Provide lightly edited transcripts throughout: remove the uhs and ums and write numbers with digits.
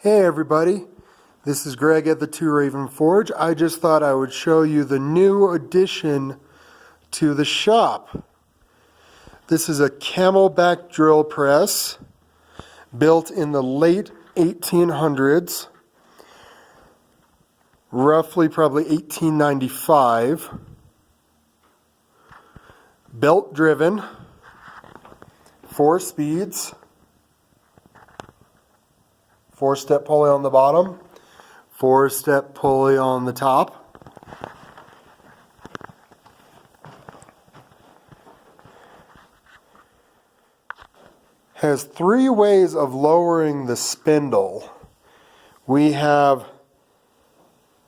Hey everybody, this is Greg at the Two Raven Forge. I just thought I would show you the new addition to the shop. This is a Camelback drill press built in the late 1800s, roughly probably 1895. Belt driven, 4 speeds. 4-step pulley on the bottom, 4-step pulley on the top. Has 3 ways of lowering the spindle. We have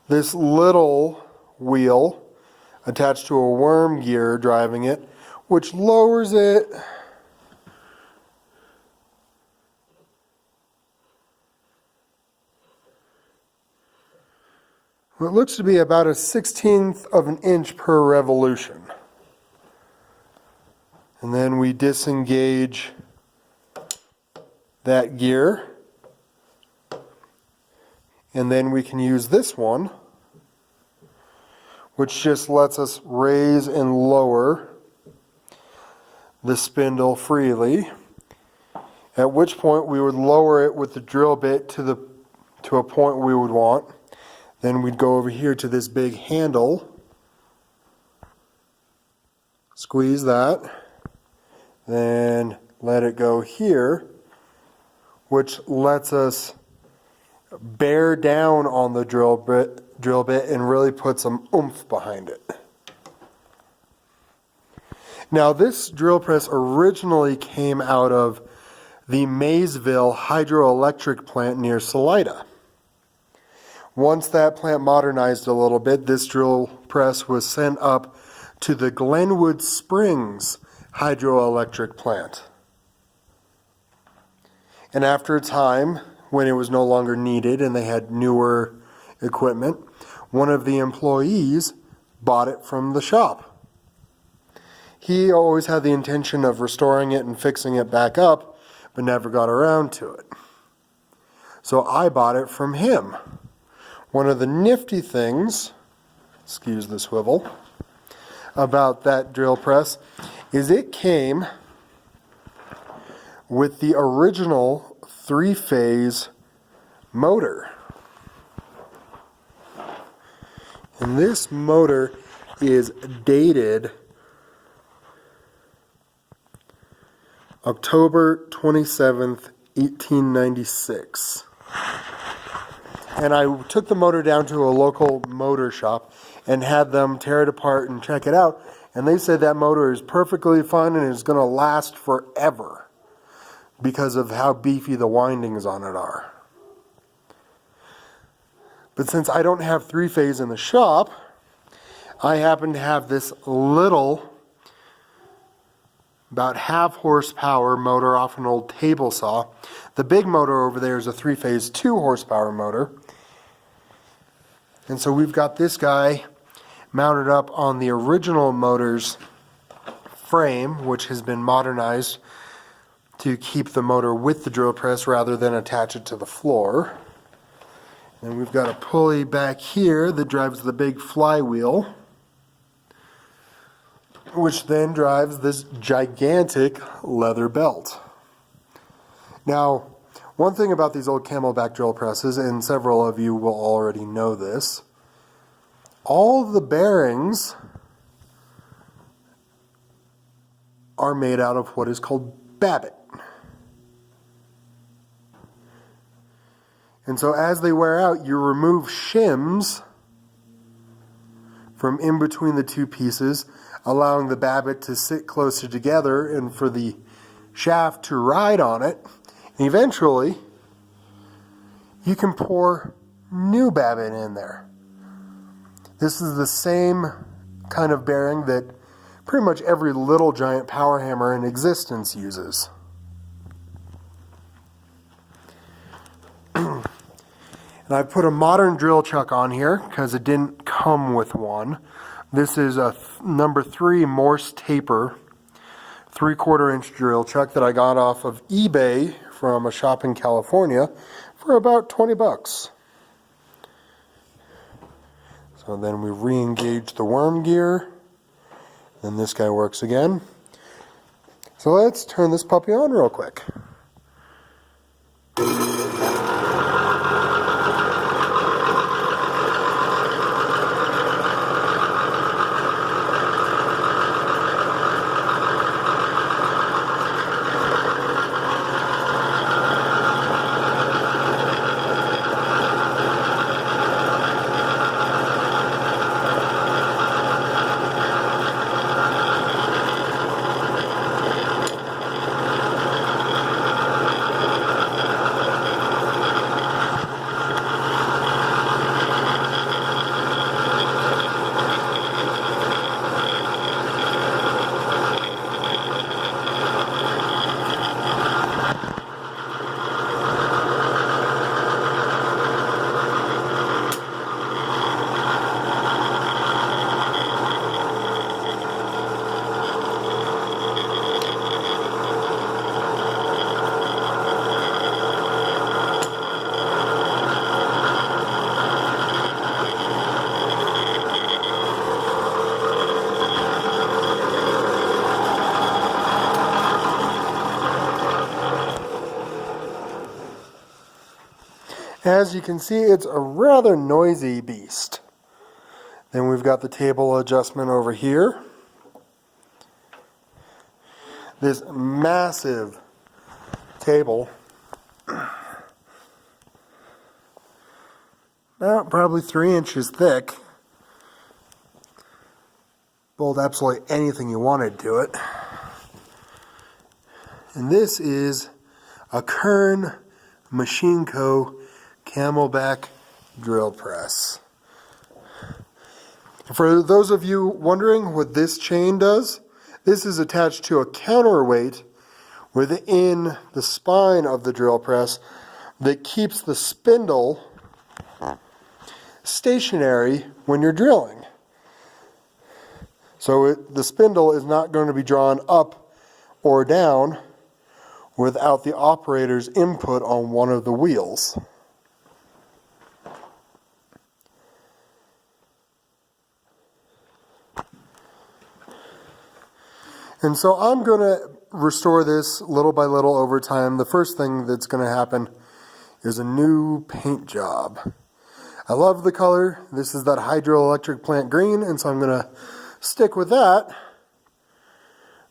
this little wheel attached to a worm gear driving it, which lowers it what looks to be about a 1/16 of an inch per revolution. And then we disengage that gear. And then we can use this one, which just lets us raise and lower the spindle freely. At which point we would lower it with the drill bit to a point we would want. Then we'd go over here to this big handle, squeeze that, then let it go here, which lets us bear down on the drill bit and really put some oomph behind it. Now this drill press originally came out of the Maysville hydroelectric plant near Salida. Once that plant modernized a little bit, this drill press was sent up to the Glenwood Springs hydroelectric plant. And after a time, when it was no longer needed and they had newer equipment, one of the employees bought it from the shop. He always had the intention of restoring it and fixing it back up, but never got around to it. So I bought it from him. One of the nifty things, excuse the swivel, about that drill press is it came with the original 3-phase motor. And this motor is dated October 27th, 1896. And I took the motor down to a local motor shop and had them tear it apart and check it out. And they said that motor is perfectly fine and is going to last forever because of how beefy the windings on it are. But since I don't have 3-phase in the shop, I happen to have this little, about 1/2 horsepower motor off an old table saw. The big motor over there is a 3-phase 2 horsepower motor. And so we've got this guy mounted up on the original motor's frame, which has been modernized to keep the motor with the drill press rather than attach it to the floor. And we've got a pulley back here that drives the big flywheel, which then drives this gigantic leather belt. Now, one thing about these old Camelback drill presses, and several of you will already know this, all of the bearings are made out of what is called babbitt. And so as they wear out, you remove shims from in between the 2 pieces, allowing the babbitt to sit closer together and for the shaft to ride on it. And eventually, you can pour new babbitt in there. This is the same kind of bearing that pretty much every little giant power hammer in existence uses. And I put a modern drill chuck on here because it didn't come with one. This is a number 3 Morse taper 3/4 inch drill chuck that I got off of eBay from a shop in California for about 20 bucks. So then we re-engage the worm gear. Then this guy works again. So let's turn this puppy on real quick. As you can see, it's a rather noisy beast. Then we've got the table adjustment over here. This massive table, about probably 3 inches thick. Bolt absolutely anything you wanted to it. And this is a Kern Machine Co. Camelback Drill Press. For those of you wondering what this chain does, this is attached to a counterweight within the spine of the drill press that keeps the spindle stationary when you're drilling. So the spindle is not going to be drawn up or down without the operator's input on one of the wheels. And so I'm going to restore this little by little over time. The first thing that's going to happen is a new paint job. I love the color. This is that hydroelectric plant green, and so I'm going to stick with that.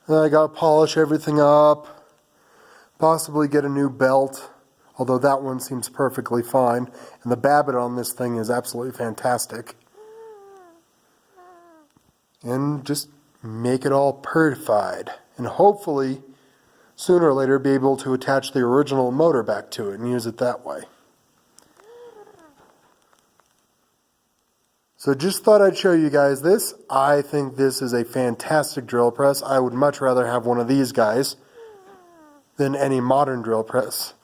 Then I got to polish everything up, possibly get a new belt, although that one seems perfectly fine. And the Babbitt on this thing is absolutely fantastic. And just make it all purified, and hopefully sooner or later be able to attach the original motor back to it and use it that way. So just thought I'd show you guys this. I think this is a fantastic drill press. I would much rather have one of these guys than any modern drill press.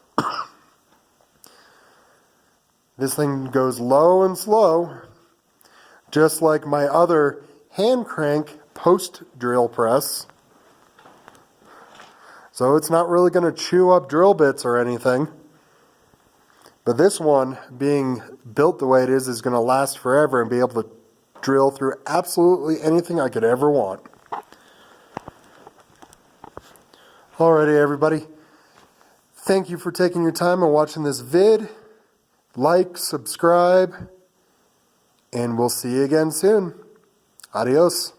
This thing goes low and slow, just like my other hand crank post drill press. So it's not really going to chew up drill bits or anything. But this one, being built the way it is going to last forever and be able to drill through absolutely anything I could ever want. Alrighty, everybody. Thank you for taking your time and watching this vid. Like, subscribe, and we'll see you again soon. Adios.